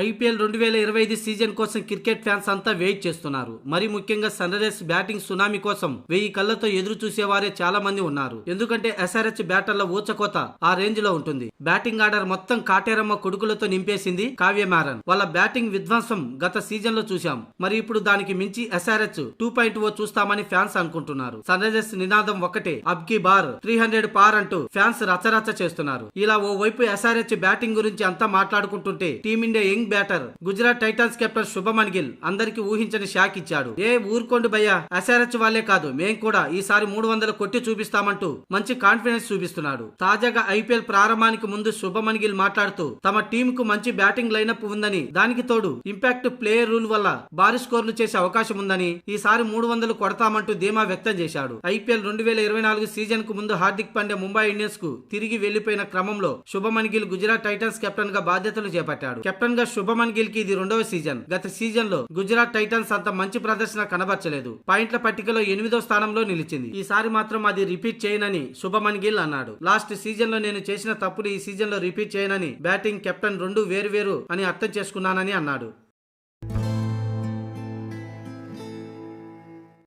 IPL 2025 season కోసం cricket fans అంతా wait చేస్తున్నారు. మరి ముఖ్యంగా సన్ రైజర్స్ బ్యాటింగ్ సునామీ కోసం 1000 కళ్లతో ఎదురు చూసేవారే చాలా మంది ఉన్నారు. ఎందుకంటే ఎస్ఆర్హెచ్ బ్యాటర్ల ఊచకోత ఆ రేంజ్ లో ఉంటుంది. బ్యాటింగ్ ఆర్డర్ మొత్తం కాటేరమ్మ కొడుకులతో నింపేసింది కావ్య మారన్. వాళ్ళ బ్యాటింగ్ విధ్వంసం గత సీజన్ లో చూశాం. మరి ఇప్పుడు దానికి మించి ఎస్ఆర్హెచ్ 2.0 చూస్తామని ఫ్యాన్స్ అనుకుంటున్నారు. సన్ రైజర్స్ నినాదం ఒకటే, అబ్ కీ బార్ 300 పార్ అంటూ ఫ్యాన్స్ రచరచ చేస్తున్నారు. ఇలా ఓ వైపు ఎస్ఆర్హెచ్ బ్యాటింగ్ గురించి అంతా మాట్లాడుకుంటుంటే team India young batter Gujarat Titans captain Shubman Gill అందరికి ఊహించని షాక్ ఇచ్చాడు. ఊరుకోండి భయ్యా, ఎస్ఆర్హెచ్ వాళ్ళే కాదు మేం కూడా ఈసారి 300 కొట్టి చూపిస్తామంటూ మంచి కాన్ఫిడెన్స్ చూపిస్తున్నాడు. తాజాగా ఐపీఎల్ ప్రారంభానికి ముందు శుభమన్ గిల్ మాట్లాడుతూ తమ టీం కు మంచి బ్యాటింగ్ లైనప్ ఉందని, దానికి తోడు ఇంపాక్ట్ ప్లేయర్ రూల్ వల్ల భారీ స్కోర్లు చేసే అవకాశం ఉందని, ఈసారి 300 కొడతామంటూ ధీమా వ్యక్తం చేశాడు. ఐపీఎల్ 2024 సీజన్ కు ముందు హార్దిక్ పాండ్యా ముంబై ఇండియన్స్ కు తిరిగి వెళ్లిపోయిన క్రమంలో శుభమన్ గిల్ గుజరాత్ టైటన్స్ కెప్టెన్ గా బాధ్యతలు చేపట్టాడు. కెప్టెన్ గా శుభమన్ గిల్ కి ఇది 2వ సీజన్. గత సీజన్ లో గుజరాత్ టైటన్స్ అంత మంచి ప్రదర్శన కనబర్చలేదు. పాయింట్ల పట్టికలో 8వ స్థానంలో నిలిచింది. ఈసారి మాత్రం అది రిపీట్ చేయనని శుభమన్ గిల్ అన్నాడు. లాస్ట్ సీజన్ లో నేను చేసిన తప్పులు ఈ సీజన్ లో రిపీట్ చేయనని, బ్యాటింగ్ కెప్టెన్ 2 వేరు అని అర్థం చేసుకున్నానని అన్నాడు.